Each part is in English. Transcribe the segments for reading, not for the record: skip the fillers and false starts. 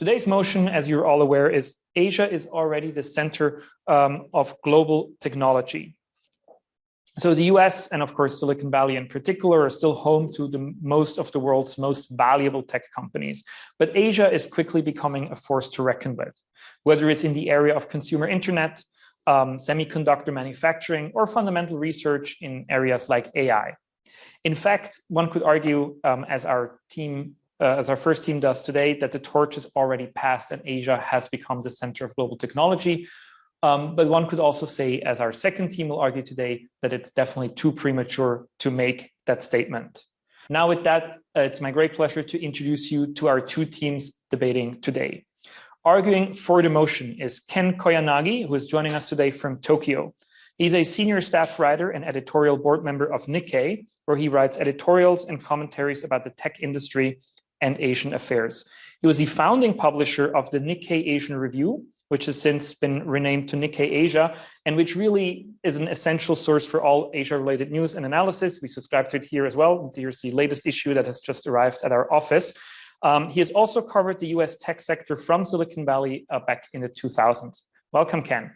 Today's motion, as you're all aware, is Asia is already the center of global technology. So the US and of course Silicon Valley in particular are still home to the most of the world's most valuable tech companies. But Asia is quickly becoming a force to reckon with, whether it's in the area of consumer internet, semiconductor manufacturing, or fundamental research in areas like AI. In fact, one could argue, as our first team does today, that the torch is already passed and Asia has become the center of global technology. But one could also say, as our second team will argue today, that it's definitely too premature to make that statement. Now with that, it's my great pleasure to introduce you to our two teams debating today. Arguing for the motion is Ken Koyanagi, who is joining us today from Tokyo. He's a senior staff writer and editorial board member of Nikkei, where he writes editorials and commentaries about the tech industry and Asian affairs. He was the founding publisher of the Nikkei Asian Review, which has since been renamed to Nikkei Asia, and which really is an essential source for all Asia-related news and analysis. We subscribe to it here as well. Here's the latest issue that has just arrived at our office. He has also covered the US tech sector from Silicon Valley back in the 2000s. Welcome, Ken.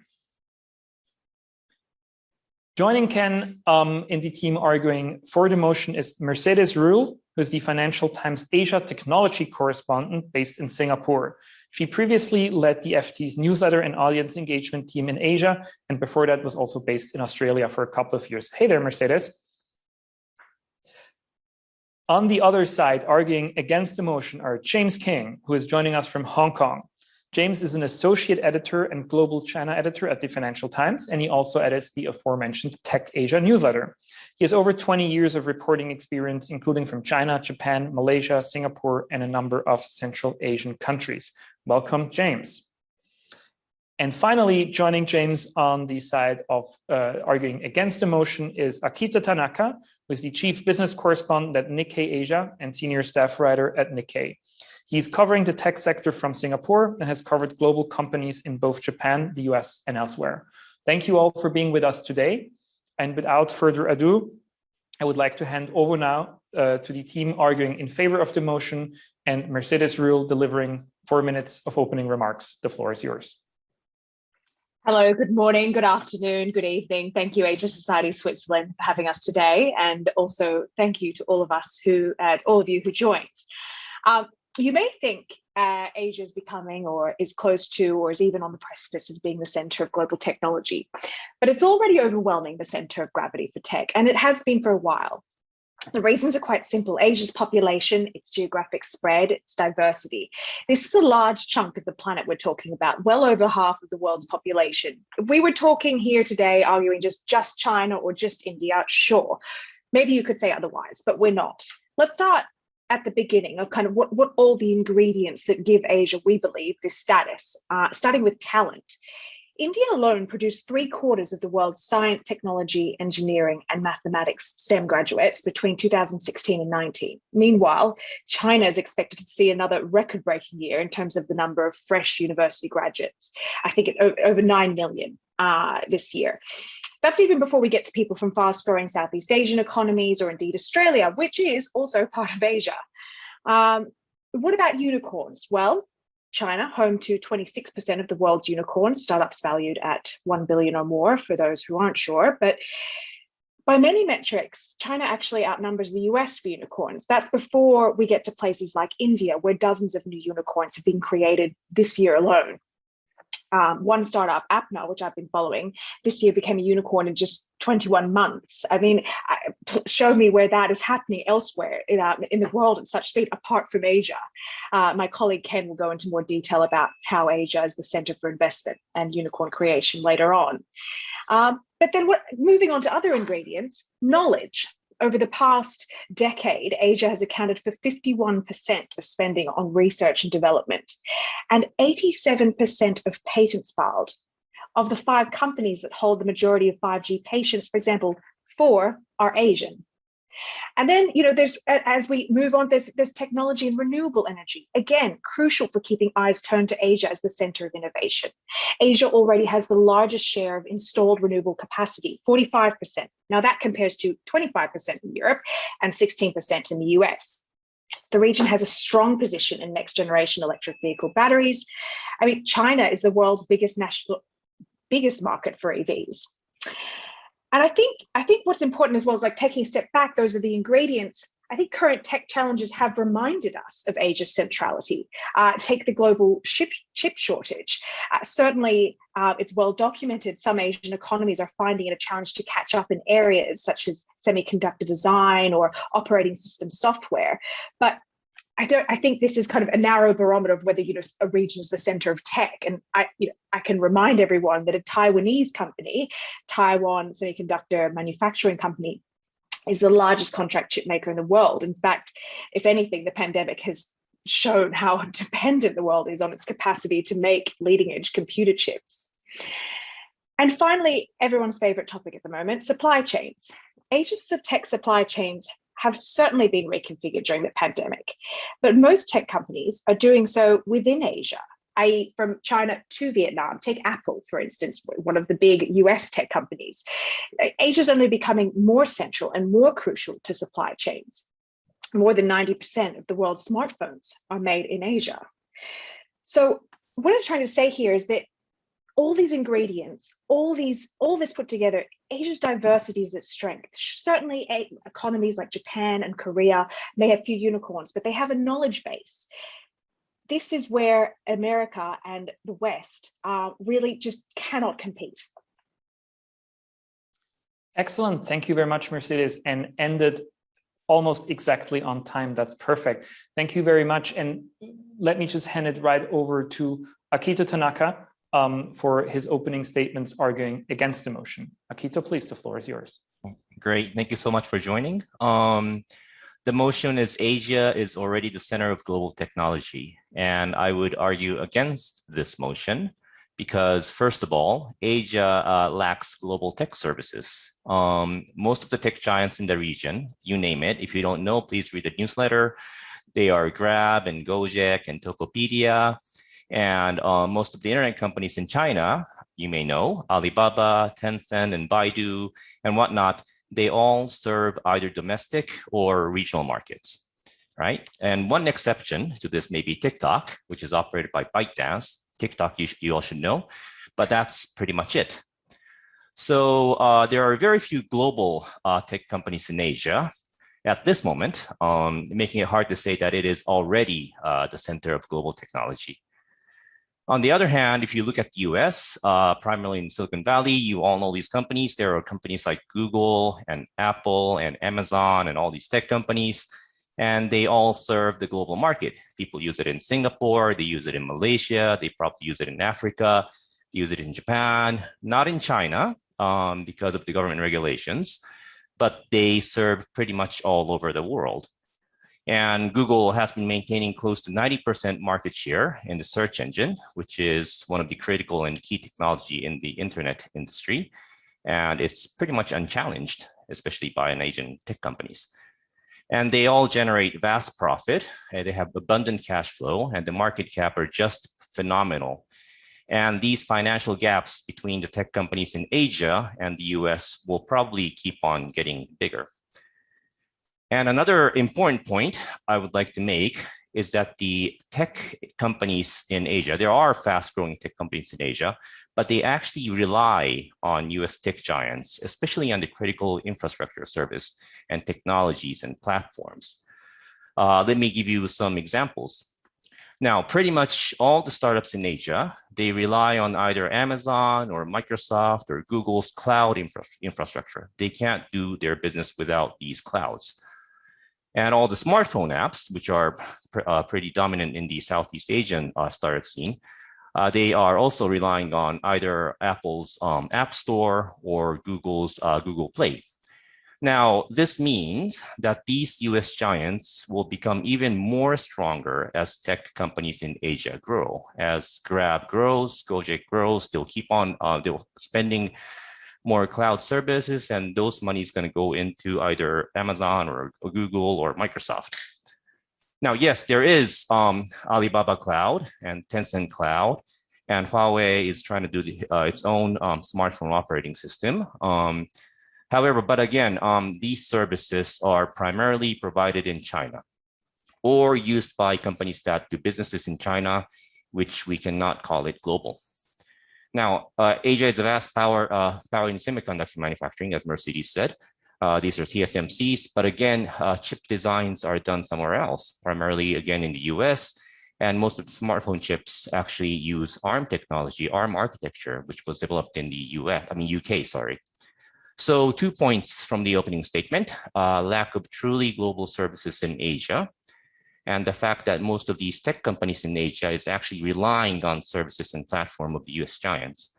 Joining Ken in the team arguing for the motion is Mercedes Ruehl, who is the Financial Times Asia technology correspondent based in Singapore. She previously led the FT's newsletter and audience engagement team in Asia, and before that was also based in Australia for a couple of years. Hey there, Mercedes. On the other side, arguing against the motion are James Kynge, who is joining us from Hong Kong. James is an associate editor and global China editor at the Financial Times, and he also edits the aforementioned Tech Asia newsletter. He has over 20 years of reporting experience, including from China, Japan, Malaysia, Singapore, and a number of Central Asian countries. Welcome, James. And finally, joining James on the side of arguing against the motion is Akito Tanaka, who is the chief business correspondent at Nikkei Asia and senior staff writer at Nikkei. He's covering the tech sector from Singapore and has covered global companies in both Japan, the US, and elsewhere. Thank you all for being with us today. And without further ado, I would like to hand over now to the team arguing in favor of the motion and Mercedes Ruehl delivering 4 minutes of opening remarks. The floor is yours. Hello, good morning, good afternoon, good evening. Thank you, Asia Society Switzerland, for having us today. And also thank you to all of you who joined. You may think Asia is becoming or is close to or is even on the precipice of being the center of global technology, but it's already overwhelming the center of gravity for tech, and it has been for a while. The reasons are quite simple. Asia's population, its geographic spread, its diversity. This is a large chunk of the planet we're talking about, well over half of the world's population. If we were talking here today, arguing just China or just India, sure, maybe you could say otherwise, but we're not. Let's start at the beginning of kind of what all the ingredients that give Asia, we believe, this status, starting with talent. India alone produced 3/4 of the world's science, technology, engineering, and mathematics STEM graduates between 2016 and 19. Meanwhile, China is expected to see another record-breaking year in terms of the number of fresh university graduates. I think over 9 million this year. That's even before we get to people from fast-growing Southeast Asian economies or indeed Australia, which is also part of Asia. What about unicorns? Well, China, home to 26% of the world's unicorns, startups valued at 1 billion or more for those who aren't sure. But by many metrics, China actually outnumbers the US for unicorns. That's before we get to places like India, where dozens of new unicorns have been created this year alone. One startup, Apna, which I've been following, this year became a unicorn in just 21 months. I mean, show me where that is happening elsewhere in the world at such speed, apart from Asia. My colleague Ken will go into more detail about how Asia is the center for investment and unicorn creation later on. But then moving on to other ingredients, knowledge. Over the past decade, Asia has accounted for 51% of spending on research and development, and 87% of patents filed. Of the 5 companies that hold the majority of 5G patents, for example, 4 are Asian. And then, as we move on, there's technology and renewable energy. Again, crucial for keeping eyes turned to Asia as the center of innovation. Asia already has the largest share of installed renewable capacity, 45%. Now that compares to 25% in Europe and 16% in the US. The region has a strong position in next generation electric vehicle batteries. I mean, China is the world's biggest market for EVs. And I think what's important as well is like taking a step back, those are the ingredients. I think current tech challenges have reminded us of Asia's centrality. Take the global chip shortage. Certainly, it's well documented some Asian economies are finding it a challenge to catch up in areas such as semiconductor design or operating system software. But I think this is kind of a narrow barometer of whether a region is the center of tech. And I can remind everyone that a Taiwanese company, Taiwan Semiconductor Manufacturing Company, is the largest contract chip maker in the world. In fact, if anything, the pandemic has shown how dependent the world is on its capacity to make leading edge computer chips. And finally, everyone's favorite topic at the moment, supply chains. Asia's tech supply chains have certainly been reconfigured during the pandemic, but most tech companies are doing so within Asia, i.e. from China to Vietnam. Take Apple, for instance, one of the big US tech companies. Asia's only becoming more central and more crucial to supply chains. More than 90% of the world's smartphones are made in Asia. So what I'm trying to say here is that all these ingredients, all this put together, Asia's diversity is its strength. Certainly economies like Japan and Korea may have few unicorns, but they have a knowledge base. This is where America and the West really just cannot compete. Excellent. Thank you very much, Mercedes, and ended almost exactly on time. That's perfect. Thank you very much. And let me just hand it right over to Akito Tanaka for his opening statements arguing against the motion. Akito, please, the floor is yours. Great. Thank you so much for joining. The motion is Asia is already the center of global technology. And I would argue against this motion because, first of all, Asia lacks global tech services. Most of the tech giants in the region, you name it, if you don't know, please read the newsletter. They are Grab and Gojek and Tokopedia. And most of the internet companies in China, you may know, Alibaba, Tencent, and Baidu, and whatnot, they all serve either domestic or regional markets, right? And one exception to this may be TikTok, which is operated by ByteDance. TikTok, you all should know, but that's pretty much it. So there are very few global tech companies in Asia at this moment, making it hard to say that it is already the center of global technology. On the other hand, if you look at the US, primarily in Silicon Valley, you all know these companies. There are companies like Google and Apple and Amazon and all these tech companies, and they all serve the global market. People use it in Singapore, they use it in Malaysia, they probably use it in Africa, they use it in Japan, not in China because of the government regulations, but they serve pretty much all over the world. And Google has been maintaining close to 90% market share in the search engine, which is one of the critical and key technology in the internet industry. And it's pretty much unchallenged, especially by Asian tech companies. And they all generate vast profit, and they have abundant cash flow, and the market cap are just phenomenal. And these financial gaps between the tech companies in Asia and the US will probably keep on getting bigger. And another important point I would like to make is that the tech companies in Asia, there are fast-growing tech companies in Asia, but they actually rely on US tech giants, especially on the critical infrastructure service and technologies and platforms. Let me give you some examples. Now, pretty much all the startups in Asia, they rely on either Amazon or Microsoft or Google's cloud infrastructure. They can't do their business without these clouds. And all the smartphone apps, which are pretty dominant in the Southeast Asian startup scene, they are also relying on either Apple's App Store or Google's Google Play. Now, this means that these US giants will become even more stronger as tech companies in Asia grow. As Grab grows, Gojek grows, they'll keep on they'll spending more cloud services, and those money is going to go into either Amazon or Google or Microsoft. Now, yes, there is Alibaba Cloud and Tencent Cloud, and Huawei is trying to do its own smartphone operating system. However, but again, these services are primarily provided in China. or used by companies that do businesses in China, which we cannot call it global. Now, Asia is a vast power in semiconductor manufacturing, as Mercedes said. These are TSMCs, but again, chip designs are done somewhere else, primarily again in the US. And most of the smartphone chips actually use ARM technology, ARM architecture, which was developed in the UK, sorry. So 2 points from the opening statement: lack of truly global services in Asia, and the fact that most of these tech companies in Asia is actually relying on services and platform of the US giants.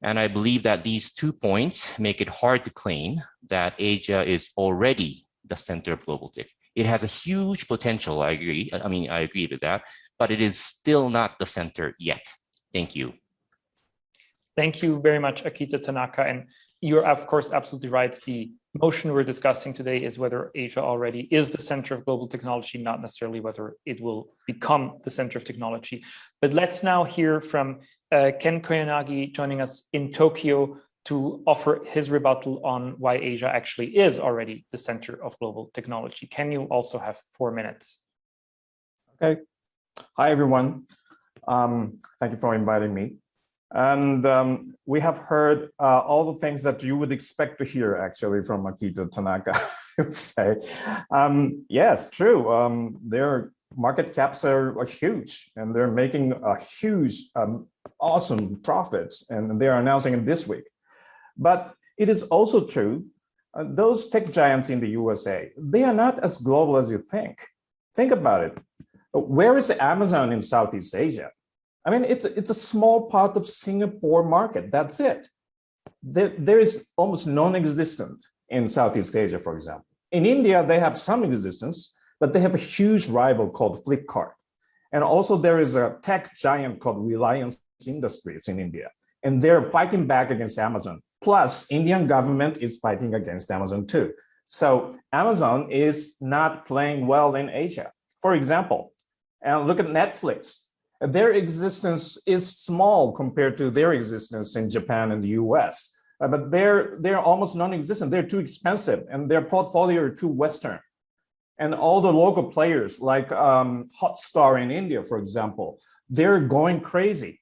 And I believe that these 2 points make it hard to claim that Asia is already the center of global tech. It has a huge potential, I agree. I agree with that, but it is still not the center yet. Thank you. Thank you very much, Akito Tanaka. And you're, of course, absolutely right. The motion we're discussing today is whether Asia already is the center of global technology, not necessarily whether it will become the center of technology. But let's now hear from Ken Koyanagi joining us in Tokyo to offer his rebuttal on why Asia actually is already the center of global technology. Ken, you also have 4 minutes. Okay. Hi, everyone. Thank you for inviting me. And we have heard all the things that you would expect to hear, actually, from Akito Tanaka, I would say. Yes, true. Their market caps are huge, and they're making a huge, awesome profits, and they are announcing it this week. But it is also true, those tech giants in the USA, they are not as global as you think. Think about it. Where is Amazon in Southeast Asia? I mean, it's a small part of Singapore market. That's it. There is almost non-existent in Southeast Asia, for example. In India, they have some existence, but they have a huge rival called Flipkart. And also there is a tech giant called Reliance Industries in India, and they're fighting back against Amazon. Plus, Indian government is fighting against Amazon too. So Amazon is not playing well in Asia. For example, and look at Netflix. Their existence is small compared to their existence in Japan and the US, but they're almost non-existent. They're too expensive, and their portfolio are too Western. And all the local players like Hotstar in India, for example, they're going crazy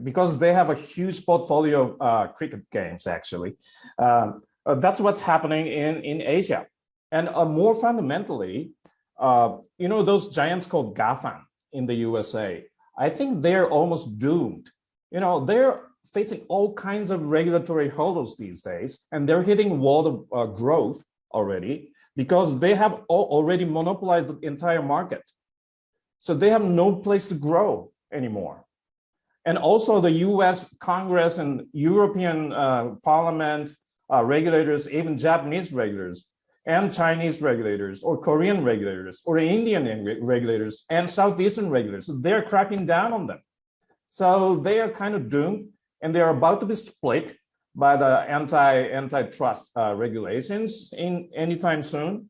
because they have a huge portfolio of cricket games, actually. That's what's happening in Asia. And more fundamentally, those giants called GAFAM in the USA, I think they're almost doomed. They're facing all kinds of regulatory hurdles these days, and they're hitting wall of growth already because they have already monopolized the entire market. So they have no place to grow anymore. And also the US Congress and European Parliament regulators, even Japanese regulators, and Chinese regulators, or Korean regulators, or Indian regulators, and Southeastern regulators. They're cracking down on them. So they are kind of doomed, and they're about to be split by the antitrust regulations in anytime soon.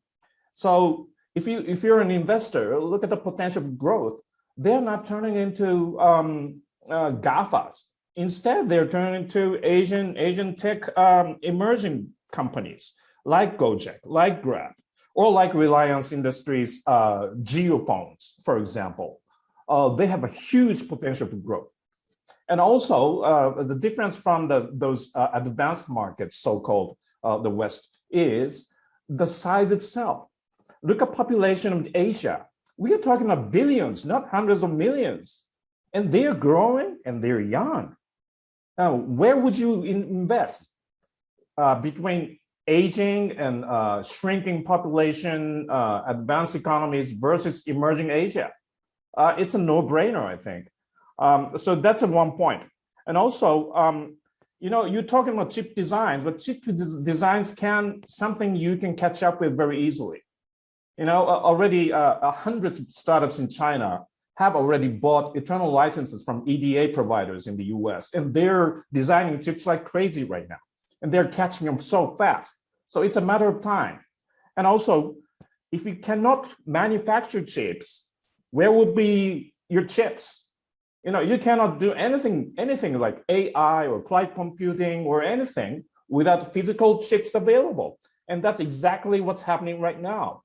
So if you're an investor, look at the potential of growth. They're not turning into GAFAs. Instead, they're turning into Asian tech emerging companies, like Gojek, like Grab, or like Reliance Industries geophones, for example. They have a huge potential for growth. And also, the difference from those advanced markets, so-called the West, is the size itself. Look at population of Asia. We are talking about billions, not hundreds of millions. And they're growing and they're young. Now, where would you invest between aging and shrinking population, advanced economies versus emerging Asia? It's a no-brainer, I think. So that's one point. And also, you're talking about chip designs, but chip designs something you can catch up with very easily. Already hundreds of startups in China have already bought eternal licenses from EDA providers in the US, and they're designing chips like crazy right now. And they're catching them so fast. So it's a matter of time. And also, if you cannot manufacture chips, where would be your chips? You cannot do anything like AI or cloud computing or anything without physical chips available. And that's exactly what's happening right now.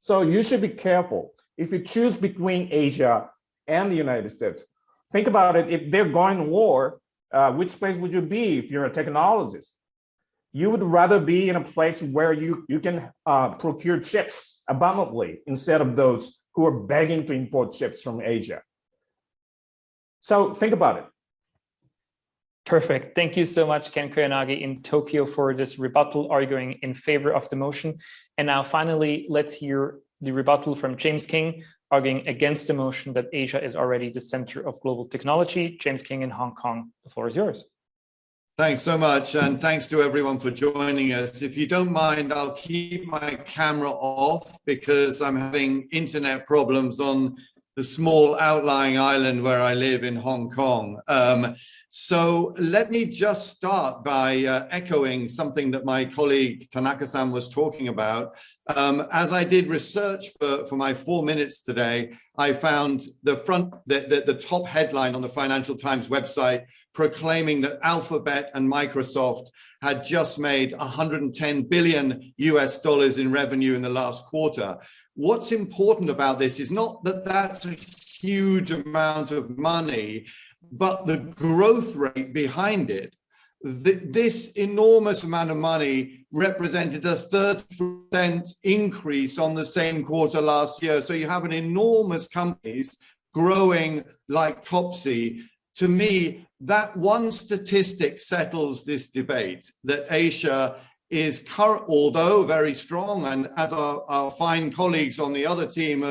So you should be careful. if you choose between Asia and the United States, think about it. If they're going to war, which place would you be if you're a technologist? You would rather be in a place where you can procure chips abundantly instead of those who are begging to import chips from Asia. So think about it. Perfect. Thank you so much, Ken Koyanagi in Tokyo, for this rebuttal arguing in favor of the motion. And now finally, let's hear the rebuttal from James Kynge arguing against the motion that Asia is already the center of global technology. James Kynge in Hong Kong, the floor is yours. Thanks so much, and thanks to everyone for joining us. If you don't mind, I'll keep my camera off because I'm having internet problems on the small outlying island where I live in Hong Kong. So let me just start by echoing something that my colleague Tanaka-san was talking about. As I did research for my 4 minutes today, I found the top headline on the Financial Times website proclaiming that Alphabet and Microsoft had just made $110 billion in revenue in the last quarter. What's important about this is not that that's a huge amount of money, but the growth rate behind it. This enormous amount of money represented a 30% increase on the same quarter last year. So you have an enormous companies growing like topsy. To me, that one statistic settles this debate that Asia is, although very strong, and as our fine colleagues on the other team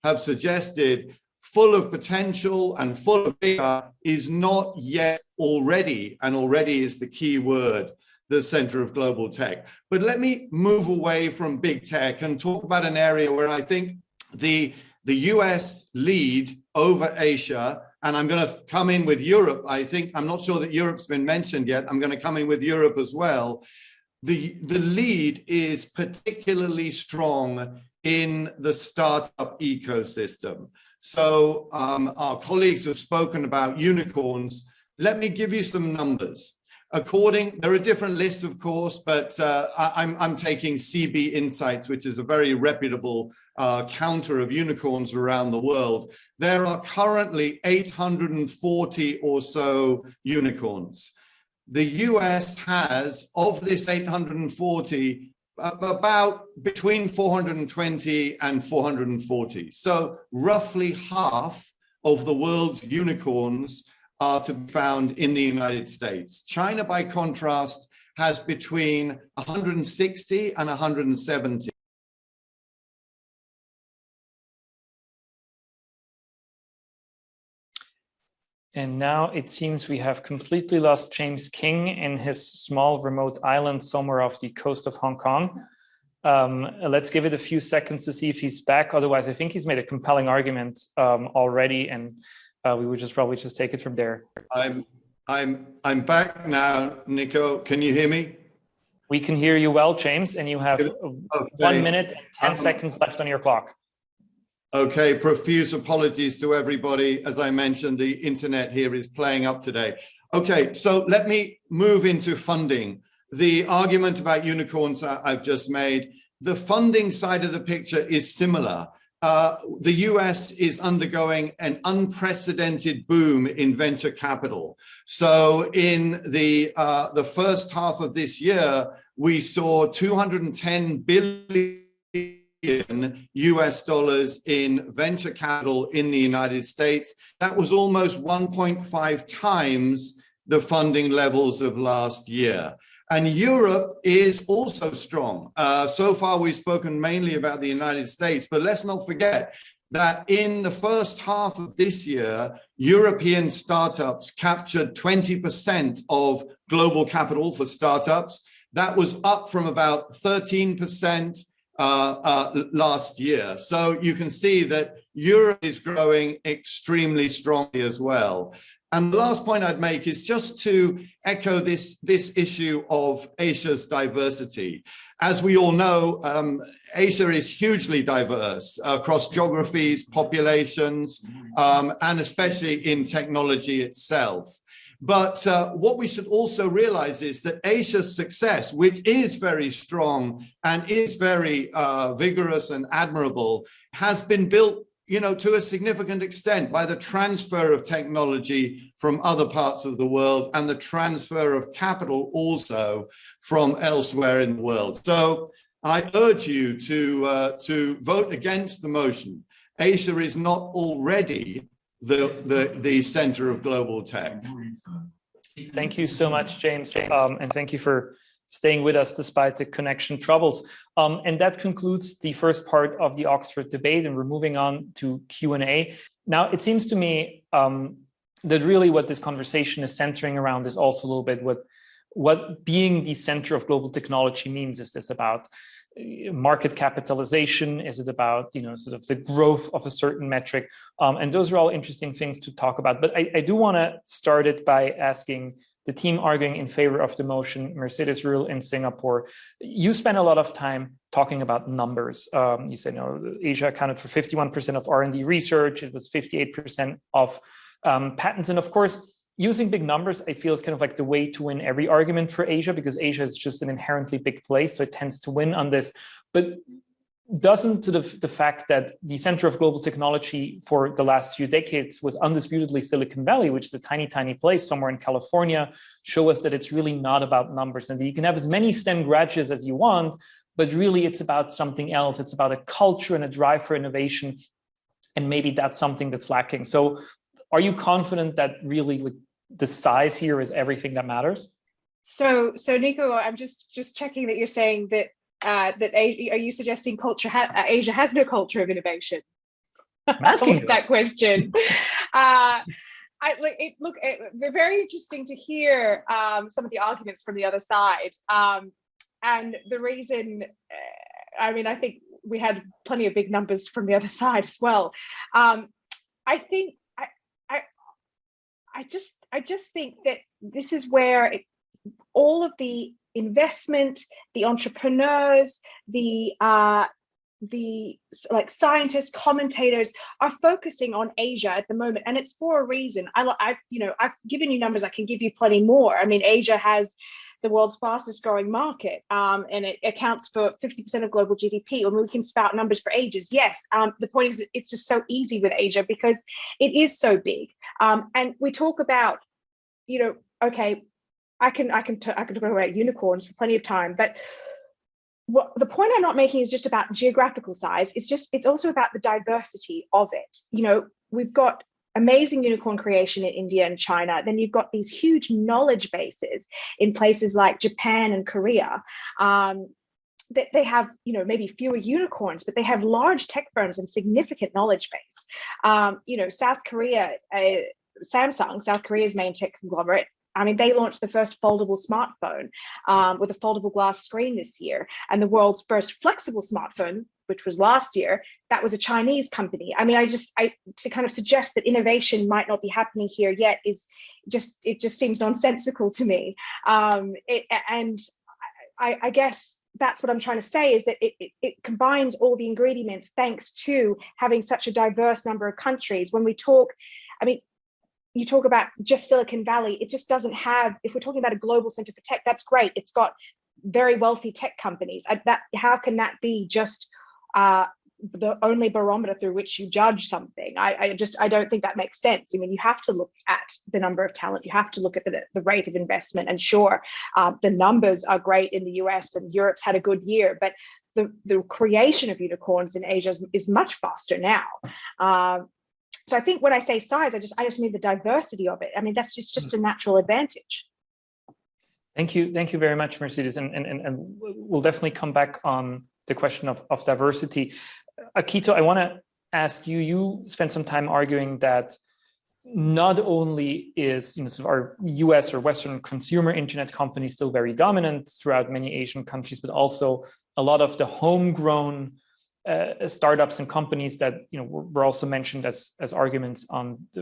have suggested, full of potential and full of vigor, is not yet already, and already is the key word, the center of global tech. But let me move away from big tech and talk about an area where I think the US lead over Asia, and I'm going to come in with Europe. I'm not sure that Europe's been mentioned yet. I'm going to come in with Europe as well. The lead is particularly strong in the startup ecosystem. So our colleagues have spoken about unicorns. Let me give you some numbers. There are different lists, of course, but I'm taking CB Insights, which is a very reputable counter of unicorns around the world. There are currently 840 or so unicorns. The US has, of this 840, about between 420 and 440. So roughly half of the world's unicorns are to be found in the United States. China, by contrast, has between 160 and 170. And now it seems we have completely lost James Kynge in his small remote island somewhere off the coast of Hong Kong. Let's give it a few seconds to see if he's back. Otherwise, I think he's made a compelling argument already, and we would probably just take it from there. I'm back now, Nico. Can you hear me? We can hear you well, James, and you have 1 minute and 10 seconds left on your clock. Okay, profuse apologies to everybody. As I mentioned, the internet here is playing up today. Okay, so let me move into funding. The argument about unicorns I've just made, the funding side of the picture is similar. The US is undergoing an unprecedented boom in venture capital. So in the first half of this year, we saw $210 billion US dollars in venture capital in the United States. That was almost 1.5 times the funding levels of last year. And Europe is also strong. So far, we've spoken mainly about the United States, but let's not forget that in the first half of this year, European startups captured 20% of global capital for startups. That was up from about 13% last year. So you can see that Europe is growing extremely strongly as well. And the last point I'd make is just to echo this issue of Asia's diversity. As we all know, Asia is hugely diverse across geographies, populations, and especially in technology itself. But what we should also realize is that Asia's success, which is very strong and is very vigorous and admirable, has been built to a significant extent by the transfer of technology from other parts of the world and the transfer of capital also from elsewhere in the world. So I urge you to vote against the motion. Asia is not already the center of global tech. Thank you so much, James, and thank you for staying with us despite the connection troubles. And that concludes the first part of the Oxford debate, and we're moving on to Q&A. Now, it seems to me that really what this conversation is centering around is also a little bit what being the center of global technology means. Is this about market capitalization? Is it about sort of the growth of a certain metric? And those are all interesting things to talk about. But I do want to start it by asking the team arguing in favor of the motion, Mercedes Ruehl in Singapore. You spent a lot of time talking about numbers. You said, Asia accounted for 51% of R&D research. It was 58% of patents. And of course, using big numbers, I feel, is kind of like the way to win every argument for Asia, because Asia is just an inherently big place, so it tends to win on this. But doesn't sort of the fact that the center of global technology for the last few decades was undisputedly Silicon Valley, which is a tiny, tiny place somewhere in California, show us that it's really not about numbers, and that you can have as many STEM graduates as you want, but really it's about something else. It's about a culture and a drive for innovation, and maybe that's something that's lacking. So are you confident that really the size here is everything that matters? So Nico, I'm just checking that you're saying that that Asia, are you suggesting Asia has no culture of innovation? I'm asking that question. They're very interesting to hear some of the arguments from the other side, and the reason. I think we had plenty of big numbers from the other side as well. I think I just think that this is where all of the investment, the entrepreneurs, the scientists, commentators are focusing on Asia at the moment, and it's for a reason. I've given you numbers. I can give you plenty more. Asia has the world's fastest growing market, and it accounts for 50% of global GDP. We can spout numbers for ages. Yes, the point is it's just so easy with Asia because it is so big. And we talk about, okay, I can talk about unicorns for plenty of time, but the point I'm not making is just about geographical size. It's also about the diversity of it. We've got amazing unicorn creation in India and China. Then you've got these huge knowledge bases in places like Japan and Korea. That they have, maybe fewer unicorns, but they have large tech firms and significant knowledge base. South Korea, Samsung, South Korea's main tech conglomerate, they launched the first foldable smartphone with a foldable glass screen this year, and the world's first flexible smartphone, which was last year, that was a Chinese company. To kind of suggest that innovation might not be happening here yet it just seems nonsensical to me. I guess that's what I'm trying to say, is that it combines all the ingredients thanks to having such a diverse number of countries. When we talk, you talk about just Silicon Valley, it just doesn't have, if we're talking about a global center for tech, that's great. It's got very wealthy tech companies. How can that be just the only barometer through which you judge something? I don't think that makes sense. You have to look at the number of talent. You have to look at the rate of investment. And sure, the numbers are great in the US, and Europe's had a good year, but the creation of unicorns in Asia is much faster now. So I think when I say size, I just mean the diversity of it. That's just a natural advantage. Thank you very much, Mercedes, and we'll definitely come back on the question of diversity. Akito, I want to ask you. You spent some time arguing that not only is sort of our US or Western consumer internet companies still very dominant throughout many Asian countries, but also a lot of the homegrown startups and companies that were also mentioned as arguments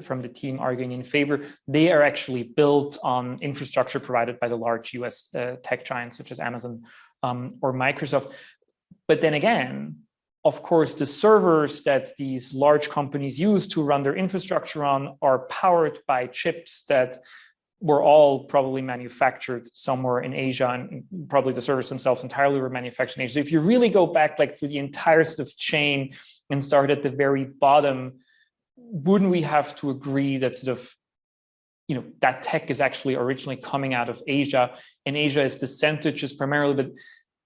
from the team arguing in favor. They are actually built on infrastructure provided by the large US tech giants such as Amazon or Microsoft. But then again, of course, the servers that these large companies use to run their infrastructure on are powered by chips that were all probably manufactured somewhere in Asia, and probably the servers themselves entirely were manufactured in Asia. So if you really go back like through the entire sort of chain and start at the very bottom, wouldn't we have to agree that sort of, you know, that tech is actually originally coming out of Asia, and Asia is the center just primarily, but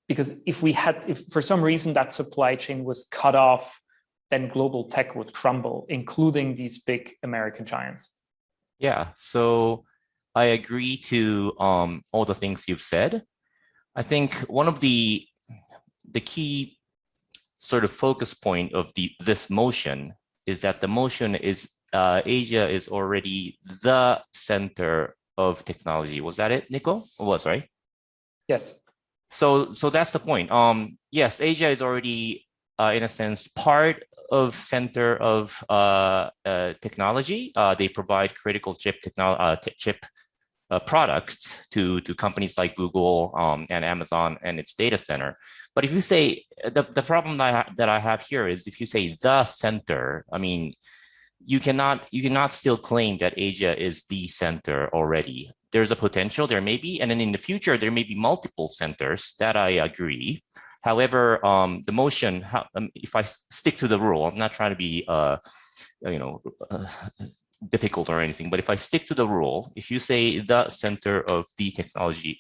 because if for some reason that supply chain was cut off, then global tech would crumble, including these big American giants. Yeah, so I agree to all the things you've said. I think one of the key sort of focus point of this motion is that the motion is Asia is already the center of technology. Was that it, Nico? It was, right? Yes. So that's the point. Yes, Asia is already, in a sense, part of center of technology. They provide critical chip products to companies like Google and Amazon and its data center. But if you say the problem that I have here is if you say the center, I mean, you cannot still claim that Asia is the center already. There's a potential, there may be, and then in the future there may be multiple centers. That I agree. However, the motion, if I stick to the rule, I'm not trying to be, difficult or anything, but if I stick to the rule, if you say the center of the technology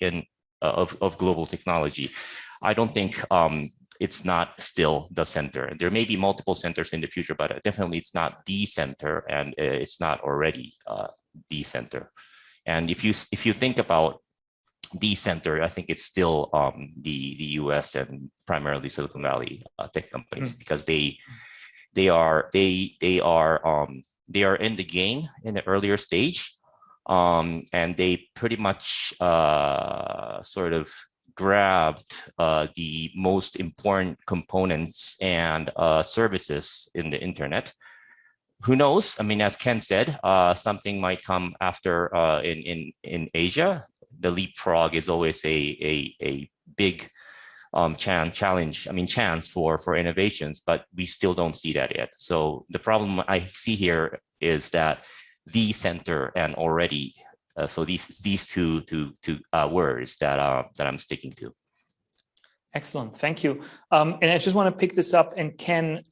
of global technology, I don't think it's not still the center. There may be multiple centers in the future, but definitely it's not the center, and it's not already the center. And if you think about the center, I think it's still the US and primarily Silicon Valley tech companies, because they are in the game in the earlier stage, and they pretty much sort of grabbed the most important components and services in the internet. Who knows? I mean, as Ken said, something might come after in Asia. The leapfrog is always a big chance for innovations, but we still don't see that yet. So the problem I see here is that the center and already, so these two words that I'm sticking to. Excellent, thank you. And I just want to pick this up and Ken,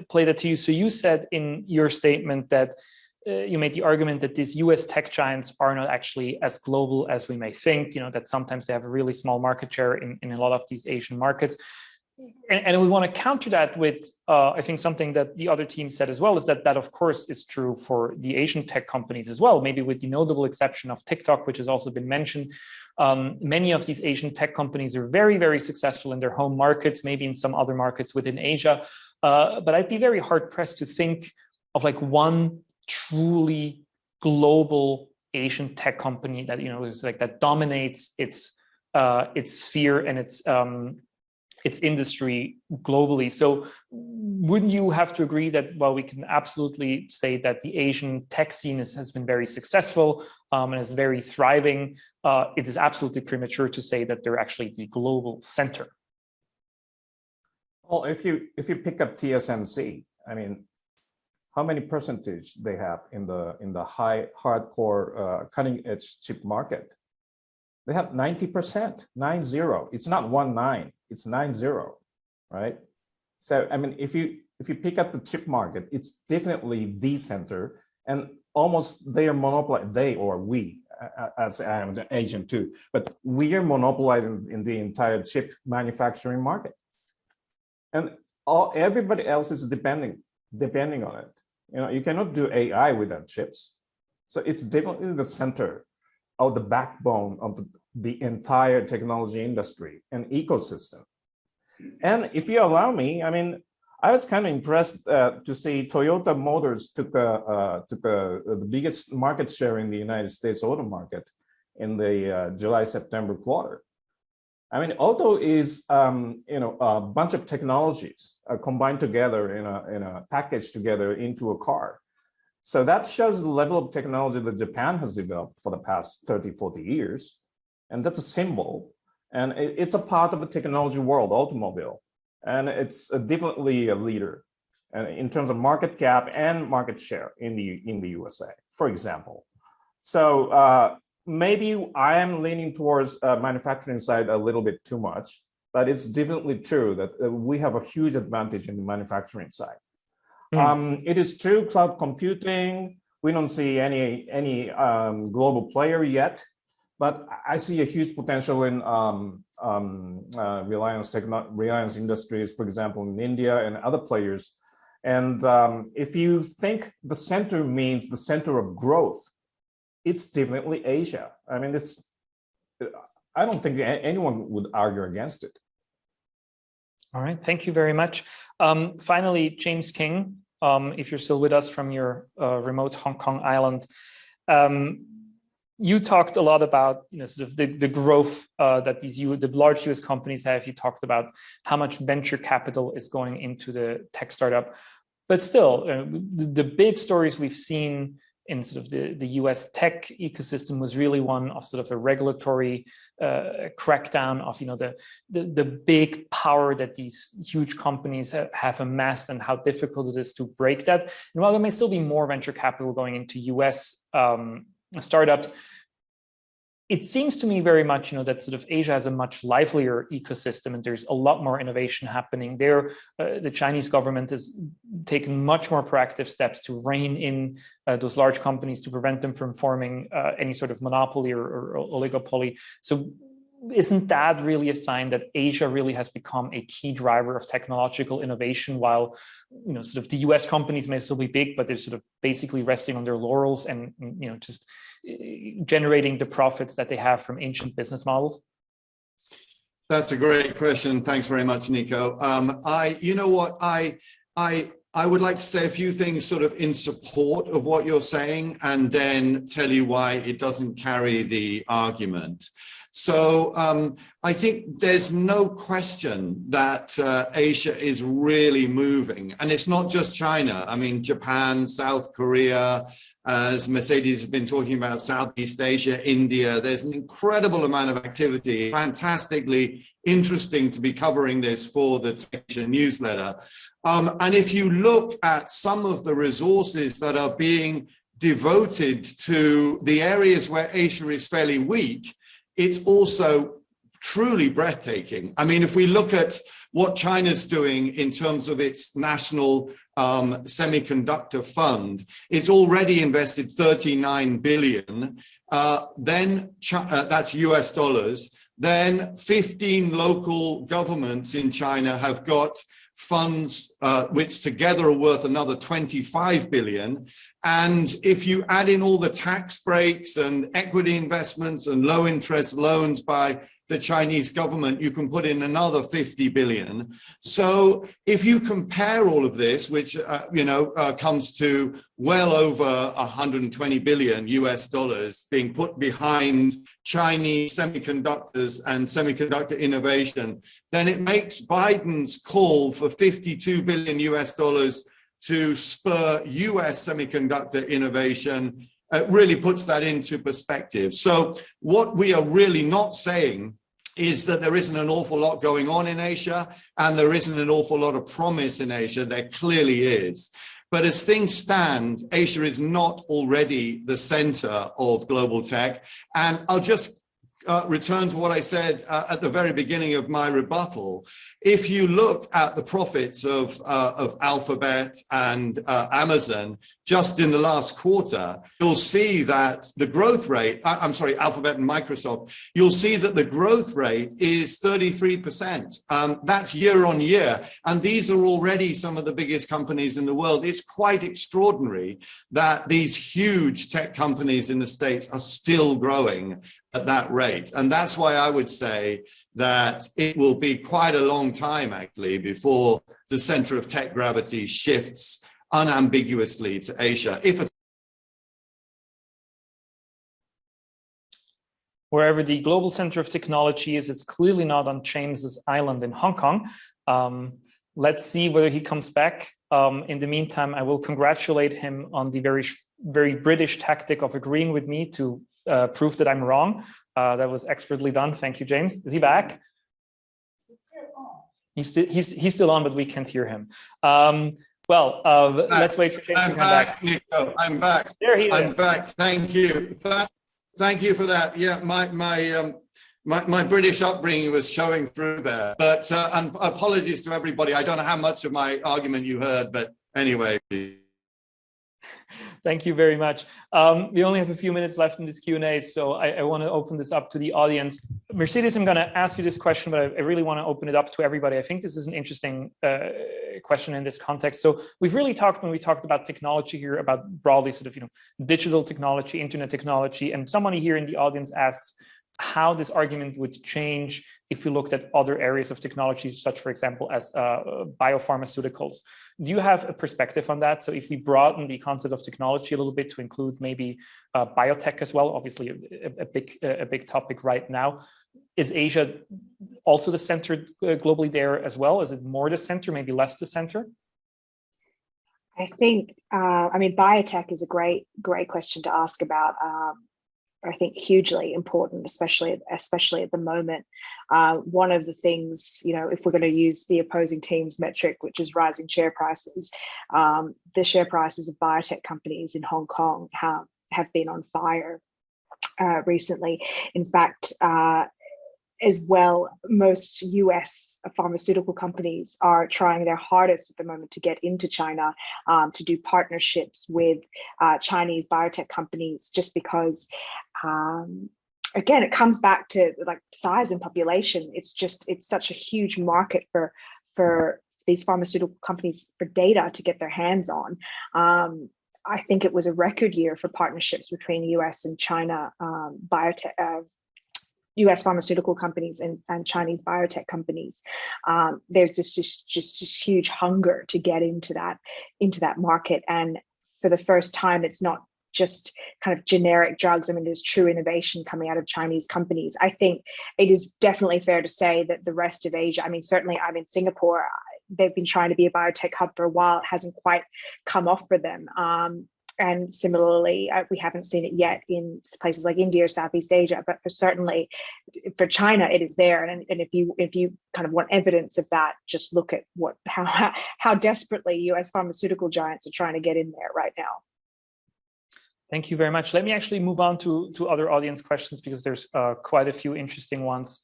play that to you. So you said in your statement that you made the argument that these US tech giants are not actually as global as we may think, you know, that sometimes they have a really small market share in a lot of these Asian markets. And we want to counter that with, I think something that the other team said as well, is that of course is true for the Asian tech companies as well, maybe with the notable exception of TikTok, which has also been mentioned. Many of these Asian tech companies are very, very successful in their home markets, maybe in some other markets within Asia. But I'd be very hard pressed to think of like one truly global Asian tech company that, you know, is like that dominates its sphere and its industry globally. So wouldn't you have to agree that, while we can absolutely say that the Asian tech scene has been very successful and is very thriving, it is absolutely premature to say that they're actually the global center? Well, if you pick up TSMC, I mean, how many percentage they have in the high hardcore cutting edge chip market? They have 90%, 90. It's not 19, it's 90, right? So I mean, if you pick up the chip market, it's definitely the center, and almost they are monopolized. They or we, as I am an Asian too, but we are monopolizing in the entire chip manufacturing market, and everybody else is depending on it. You know, you cannot do AI without chips, so it's definitely the center of the backbone of the entire technology industry and ecosystem. And if you allow me, I mean, I was kind of impressed to see Toyota Motors took the biggest market share in the United States auto market in the July-September quarter. I mean, auto is a bunch of technologies combined together in a package together into a car. So that shows the level of technology that Japan has developed for the past 30, 40 years. And that's a symbol. And it's a part of the technology world, automobile. And it's definitely a leader in terms of market cap and market share in the USA, for example. So maybe I am leaning towards manufacturing side a little bit too much, but it's definitely true that we have a huge advantage in the manufacturing side. It is true, cloud computing, we don't see any global player yet, but I see a huge potential in Reliance Industries, for example, in India and other players. And if you think the center means the center of growth, it's definitely Asia. I mean, I don't think anyone would argue against it. All right, thank you very much. Finally, James Kynge, if you're still with us from your remote Hong Kong island, you talked a lot about sort of the growth that the large US companies have. You talked about how much venture capital is going into the tech startup, but still, the big stories we've seen in sort of the US tech ecosystem was really one of sort of a regulatory crackdown of the big power that these huge companies have amassed and how difficult it is to break that. And while there may still be more venture capital going into US startups, it seems to me very much that sort of Asia has a much livelier ecosystem and there's a lot more innovation happening there. The Chinese government has taken much more proactive steps to rein in those large companies to prevent them from forming any sort of monopoly or oligopoly. So isn't that really a sign that Asia really has become a key driver of technological innovation, while sort of the US companies may still be big, but they're sort of basically resting on their laurels and just generating the profits that they have from ancient business models? That's a great question. Thanks very much, Nico. I would like to say a few things sort of in support of what you're saying, and then tell you why it doesn't carry the argument. So I think there's no question that Asia is really moving, and it's not just China. I mean, Japan, South Korea, as Mercedes has been talking about, Southeast Asia, India. There's an incredible amount of activity. Fantastically interesting to be covering this for the Tech Asia newsletter. And if you look at some of the resources that are being devoted to the areas where Asia is fairly weak, it's also truly breathtaking. I mean, if we look at what China's doing in terms of its national semiconductor fund, it's already invested 39 billion. That's US dollars. Then 15 local governments in China have got funds which together are worth another 25 billion. And if you add in all the tax breaks and equity investments and low interest loans by the Chinese government, you can put in another 50 billion. So if you compare all of this, which comes to well over 120 billion US dollars being put behind Chinese semiconductors and semiconductor innovation, then it makes Biden's call for 52 billion US dollars to spur US semiconductor innovation really puts that into perspective. So what we are really not saying is that there isn't an awful lot going on in Asia and there isn't an awful lot of promise in Asia. There clearly is. But as things stand, Asia is not already the center of global tech. And I'll just return to what I said at the very beginning of my rebuttal. If you look at the profits of Alphabet and Amazon just in the last quarter, you'll see that the growth rate, Alphabet and Microsoft, you'll see that the growth rate is 33%. That's year on year. And these are already some of the biggest companies in the world. It's quite extraordinary that these huge tech companies in the States are still growing at that rate. And that's why I would say that it will be quite a long time, actually, before the center of tech gravity shifts unambiguously to Asia. Wherever the global center of technology is, it's clearly not on James's island in Hong Kong. Let's see whether he comes back. In the meantime, I will congratulate him on the very British tactic of agreeing with me to prove that I'm wrong. That was expertly done. Thank you, James. Is he back? He's still on, but we can't hear him. Let's wait for James to come back. Nico, I'm back. There he is. I'm back. Thank you. Thank you for that. Yeah, my British upbringing was showing through there. But and apologies to everybody. I don't know how much of my argument you heard, but anyway. Thank you very much. We only have a few minutes left in this Q&A, so I want to open this up to the audience. Mercedes, I'm going to ask you this question, but I really want to open it up to everybody. I think this is an interesting question in this context. So we've really talked, when we talked about technology here, about broadly sort of, digital technology, internet technology, and somebody here in the audience asks how this argument would change if we looked at other areas of technology, such, for example, as biopharmaceuticals. Do you have a perspective on that? So if we broaden the concept of technology a little bit to include maybe biotech as well, obviously a big topic right now, is Asia also the center globally there as well? Is it more the center, maybe less the center? I think, biotech is a great question to ask about. I think hugely important, especially at the moment. One of the things, if we're going to use the opposing team's metric, which is rising share prices, the share prices of biotech companies in Hong Kong have been on fire recently. In fact, as well, most US pharmaceutical companies are trying their hardest at the moment to get into China, to do partnerships with Chinese biotech companies, just because, again, it comes back to like size and population. It's such a huge market for these pharmaceutical companies for data to get their hands on. I think it was a record year for partnerships between US and China biotech. US pharmaceutical companies and Chinese biotech companies. There's just this huge hunger to get into that market. And for the first time, it's not just kind of generic drugs. There's true innovation coming out of Chinese companies. I think it is definitely fair to say that the rest of Asia, certainly I'm in Singapore, they've been trying to be a biotech hub for a while. It hasn't quite come off for them. And similarly, we haven't seen it yet in places like India or Southeast Asia, but certainly for China, it is there. And if you kind of want evidence of that, just look at how desperately US pharmaceutical giants are trying to get in there right now. Thank you very much. Let me actually move on to other audience questions, because there's quite a few interesting ones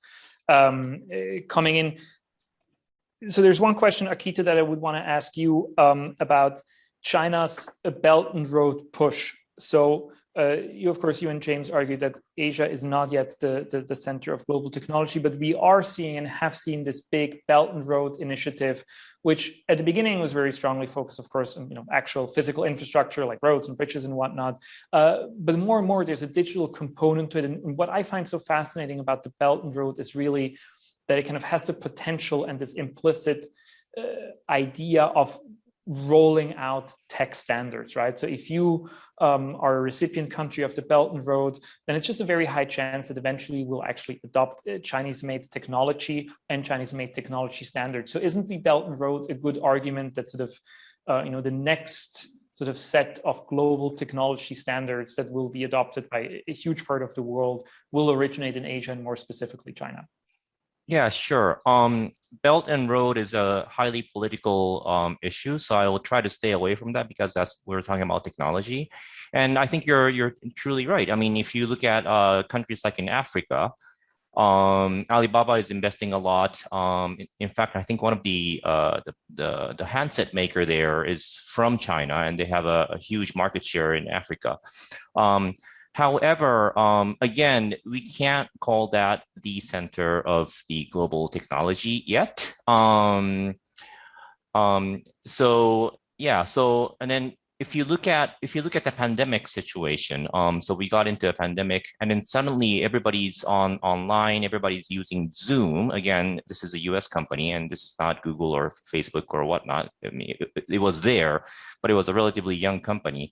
coming in. So there's one question, Akito, that I would want to ask you about China's Belt and Road push. So you and James argued that Asia is not yet the center of global technology, but we are seeing and have seen this big Belt and Road initiative, which at the beginning was very strongly focused, of course, on actual physical infrastructure like roads and bridges and whatnot. But more and more, there's a digital component to it. And what I find so fascinating about the Belt and Road is really that it kind of has the potential and this implicit idea of rolling out tech standards, right? So if you are a recipient country of the Belt and Road, then it's just a very high chance that eventually we'll actually adopt Chinese-made technology and Chinese-made technology standards. So isn't the Belt and Road a good argument that sort of, the next sort of set of global technology standards that will be adopted by a huge part of the world will originate in Asia and more specifically China? Yeah, sure. Belt and Road is a highly political issue, so I will try to stay away from that, because we're talking about technology. And I think you're truly right. If you look at countries like in Africa, Alibaba is investing a lot. In fact, I think one of the handset maker there is from China, and they have a huge market share in Africa. However, again, we can't call that the center of the global technology yet. And then if you look at the pandemic situation, so we got into a pandemic, and then suddenly everybody's online, everybody's using Zoom. Again, this is a US company, and this is not Google or Facebook or whatnot. It was there, but it was a relatively young company.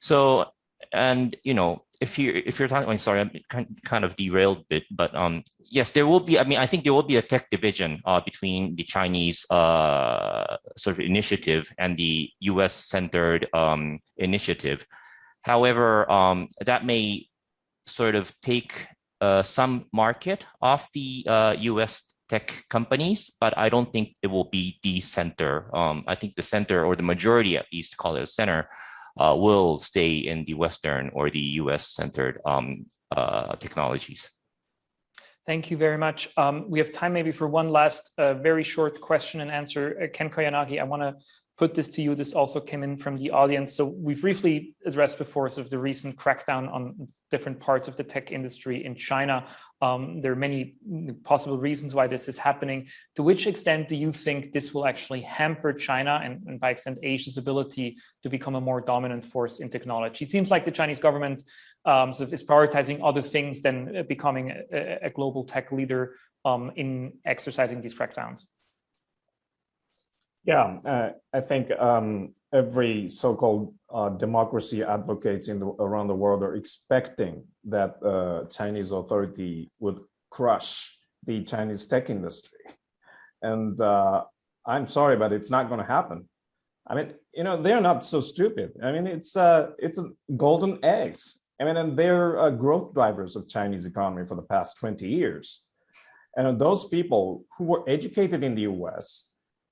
So, and if you're talking, sorry, I'm kind of derailed a bit, but yes, there will be. I think there will be a tech division between the Chinese sort of initiative and the U.S.-centered initiative. However, that may sort of take some market off the U.S. tech companies, but I don't think it will be the center. I think the center, or the majority at least, call it a center, will stay in the Western or the US-centered technologies. Thank you very much. We have time maybe for one last very short question and answer. Ken Koyanagi, I want to put this to you. This also came in from the audience. So we've briefly addressed before sort of the recent crackdown on different parts of the tech industry in China. There are many possible reasons why this is happening. To which extent do you think this will actually hamper China and by extent Asia's ability to become a more dominant force in technology? It seems like the Chinese government sort of is prioritizing other things than becoming a global tech leader in exercising these crackdowns. Yeah, I think every so-called democracy advocates around the world are expecting that Chinese authority would crush the Chinese tech industry. And I'm sorry, but it's not going to happen. I mean, they're not so stupid. I mean, it's golden eggs. I mean, and they're growth drivers of Chinese economy for the past 20 years. And those people who were educated in the US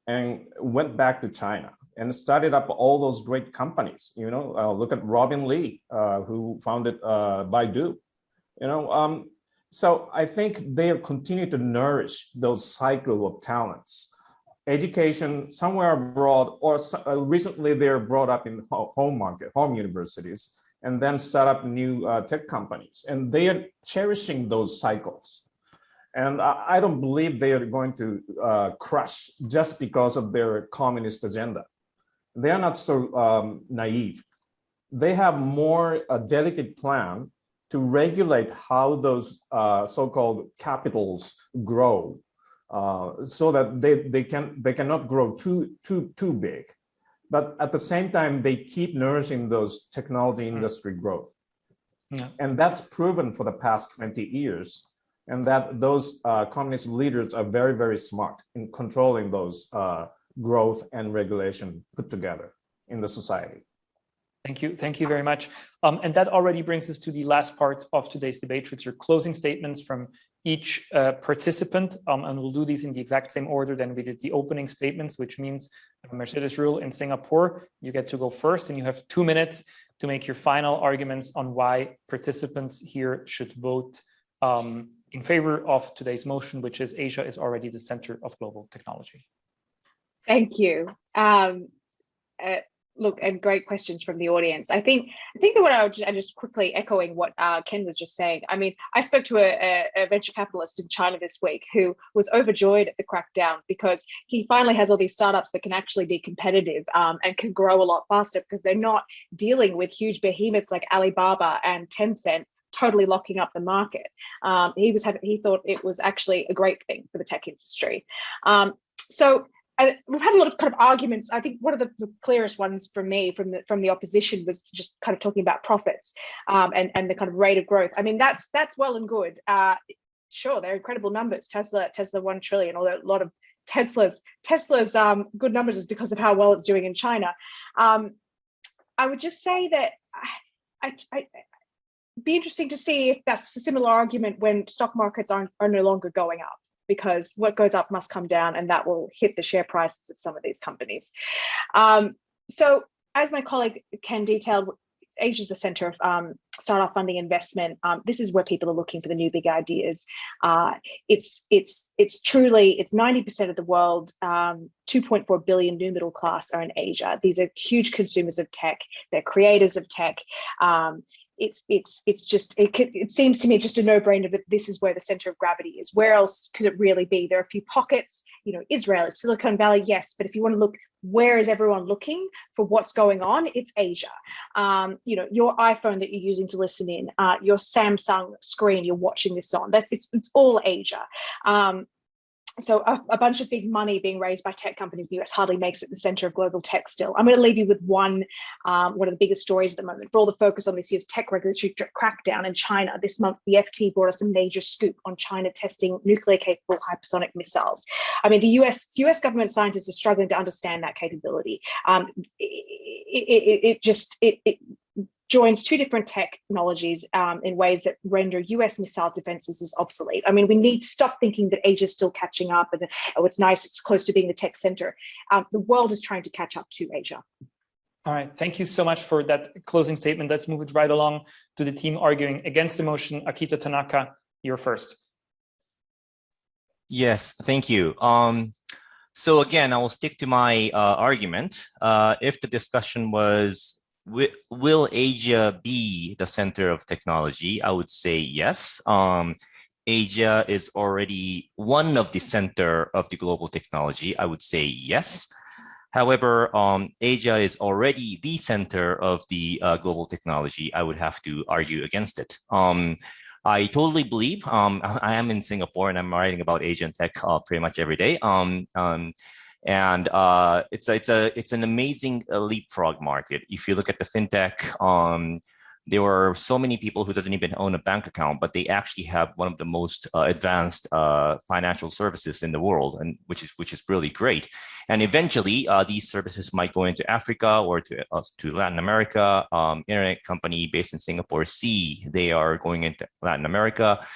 and went back to China and started up all those great companies. Look at Robin Li, who founded Baidu. So I think they continue to nourish those cycle of talents. Education somewhere abroad, or recently they're brought up in home universities, and then start up new tech companies. And they are cherishing those cycles. And I don't believe they are going to crush just because of their communist agenda. They are not so naive. They have more a delicate plan to regulate how those so-called capitals grow, so that they cannot grow too big. But at the same time, they keep nourishing those technology industry growth. Yeah. And that's proven for the past 20 years. And that those communist leaders are very, very smart in controlling those growth and regulation put together in the society. Thank you very much. And that already brings us to the last part of today's debate, which are closing statements from each participant. And we'll do these in the exact same order than we did the opening statements, which means Mercedes Ruehl in Singapore, you get to go first, and you have 2 minutes to make your final arguments on why participants here should vote in favor of today's motion, which is Asia is already the center of global technology. Thank you. Look, and great questions from the audience. I think that what I would just quickly echoing what Ken was just saying. I mean, I spoke to a venture capitalist in China this week who was overjoyed at the crackdown because he finally has all these startups that can actually be competitive and can grow a lot faster because they're not dealing with huge behemoths like Alibaba and Tencent totally locking up the market. He thought it was actually a great thing for the tech industry. We've had a lot of kind of arguments. I think one of the clearest ones for me from the opposition was just kind of talking about profits and the kind of rate of growth. I mean, that's well and good. Sure, they're incredible numbers. Tesla 1 trillion, although a lot of Tesla's good numbers is because of how well it's doing in China. I would just say that I be interesting to see if that's a similar argument when stock markets are no longer going up, because what goes up must come down, and that will hit the share prices of some of these companies. So as my colleague Ken detailed, Asia is the center of startup funding investment. This is where people are looking for the new big ideas. It's 90% of the world. 2.4 billion new middle class are in Asia. These are huge consumers of tech. They're creators of tech. It seems to me just a no-brainer that this is where the center of gravity is. Where else could it really be? There are a few pockets, Israel, Silicon Valley, yes, but if you want to look, where is everyone looking for what's going on? It's Asia. Your iPhone that you're using to listen in, your Samsung screen you're watching this on, it's all Asia. So a bunch of big money being raised by tech companies in the US hardly makes it the center of global tech still. I'm going to leave you with one of the biggest stories at the moment. For all the focus on this year's tech regulatory crackdown in China, this month the FT brought us a major scoop on China testing nuclear-capable hypersonic missiles. I mean, the US government scientists are struggling to understand that capability. It joins two different technologies in ways that render US missile defenses as obsolete. I mean, we need to stop thinking that Asia is still catching up and it's nice, it's close to being the tech center. The world is trying to catch up to Asia. All right, thank you so much for that closing statement. Let's move it right along to the team arguing against the motion. Akito Tanaka, you're first. Yes, thank you. So again, I will stick to my argument. If the discussion was, will Asia be the center of technology? I would say yes. Asia is already one of the center of the global technology. I would say yes. However, Asia is already the center of the global technology. I would have to argue against it. I totally believe, I am in Singapore and I'm writing about Asian tech pretty much every day. It's an amazing leapfrog market. If you look at the fintech, there are so many people who doesn't even own a bank account, but they actually have one of the most advanced financial services in the world, and which is really great. And eventually, these services might go into Africa or to Latin America. Internet company based in Singapore, they are going into Latin America,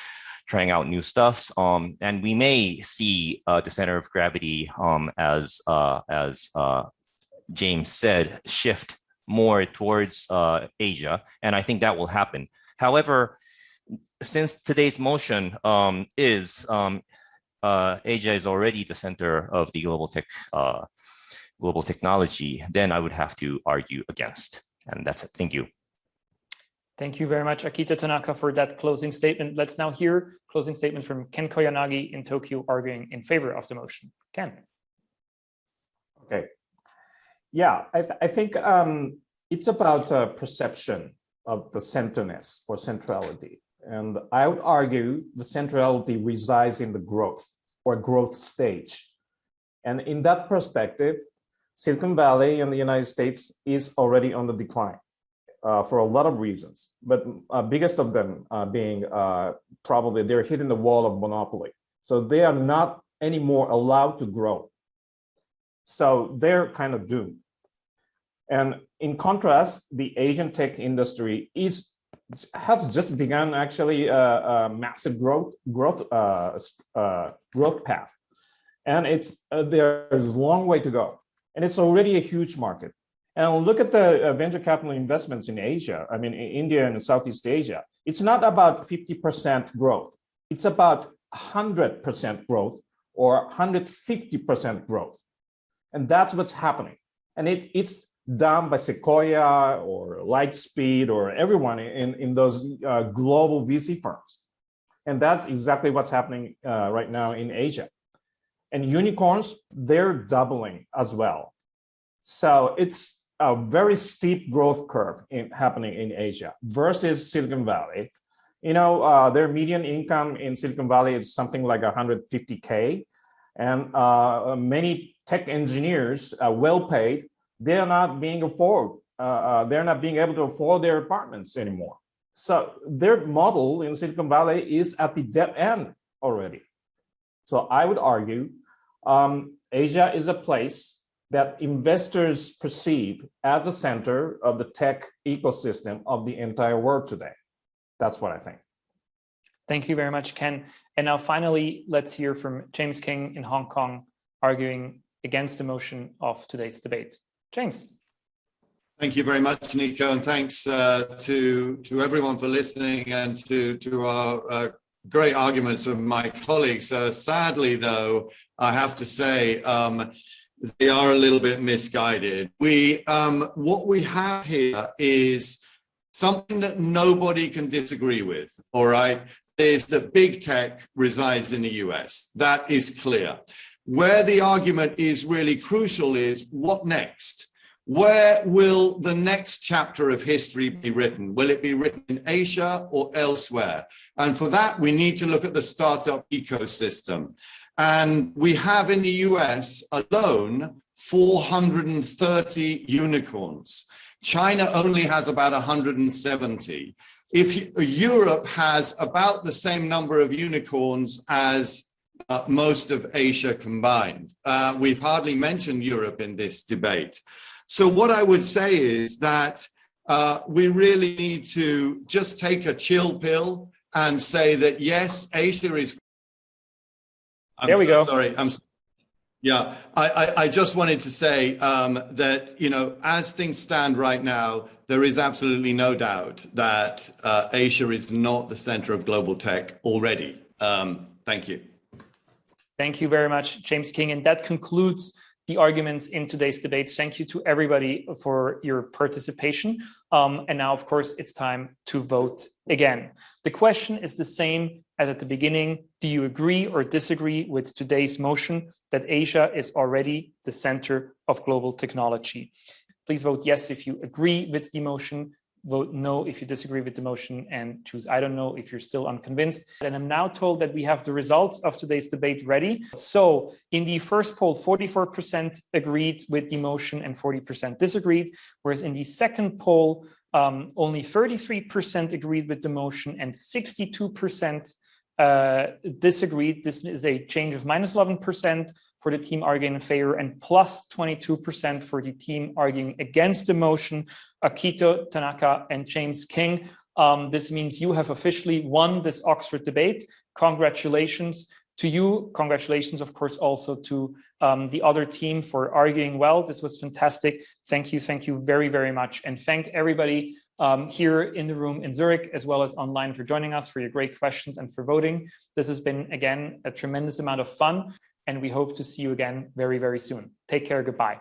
trying out new stuffs. And we may see the center of gravity, as James said, shift more towards Asia, and I think that will happen. However, since today's motion is Asia is already the center of the global technology, then I would have to argue against, and that's it. Thank you. Thank you very much, Akito Tanaka, for that closing statement. Let's now hear closing statement from Ken Koyanagi in Tokyo, arguing in favor of the motion. Ken. Okay. Yeah, I think it's about perception of the centerness or centrality. And I would argue the centrality resides in the growth or growth stage. And in that perspective, Silicon Valley in the United States is already on the decline for a lot of reasons. But biggest of them being probably they're hitting the wall of monopoly. So they are not anymore allowed to grow. So they're kind of doomed. And in contrast, the Asian tech industry has just begun actually a massive growth path, and there's a long way to go, and it's already a huge market. And look at the venture capital investments in Asia. I mean, in India and Southeast Asia, it's not about 50% growth; it's about 100% growth or 150% growth, and that's what's happening. And it's done by Sequoia or Lightspeed or everyone in those global VC firms. And that's exactly what's happening right now in Asia. And unicorns, they're doubling as well. So it's a very steep growth curve happening in Asia versus Silicon Valley. You know, their median income in Silicon Valley is something like 150K. And many tech engineers, well paid, they're not being able to afford their apartments anymore. So their model in Silicon Valley is at the dead end already. So I would argue Asia is a place that investors perceive as a center of the tech ecosystem of the entire world today. That's what I think. Thank you very much, Ken. And now finally, let's hear from James Kynge in Hong Kong, arguing against the motion of today's debate. James. Thank you very much, Nico, and thanks to everyone for listening and to our great arguments of my colleagues. Sadly, though, I have to say they are a little bit misguided. What we have here is something that nobody can disagree with, all right, is that big tech resides in the US. That is clear. Where the argument is really crucial is what next? Where will the next chapter of history be written? Will it be written in Asia or elsewhere? And for that, we need to look at the startup ecosystem. And we have in the US alone 430 unicorns. China only has about 170. Europe has about the same number of unicorns as most of Asia combined. We've hardly mentioned Europe in this debate. So what I would say is that we really need to just take a chill pill and say that, yes, Asia is... There we go. Sorry. Yeah, I just wanted to say that, you know, as things stand right now, there is absolutely no doubt that Asia is not the center of global tech already. Thank you. Thank you very much, James Kynge. And that concludes the arguments in today's debate. Thank you to everybody for your participation. And now, of course, it's time to vote again. The question is the same as at the beginning. Do you agree or disagree with today's motion that Asia is already the center of global technology? Please vote yes if you agree with the motion, vote no if you disagree with the motion, and choose I don't know if you're still unconvinced. And I'm now told that we have the results of today's debate ready. So in the first poll, 44% agreed with the motion and 40% disagreed, whereas in the second poll, only 33% agreed with the motion and 62% disagreed. This is a change of -11% for the team arguing in favor and plus 22% for the team arguing against the motion. Akito Tanaka and James Kynge, this means you have officially won this Oxford debate. Congratulations to you. Congratulations, of course, also to the other team for arguing well. This was fantastic. Thank you very, very much. And thank everybody here in the room in Zurich, as well as online, for joining us, for your great questions and for voting. This has been, again, a tremendous amount of fun, and we hope to see you again very, very soon. Take care. Goodbye.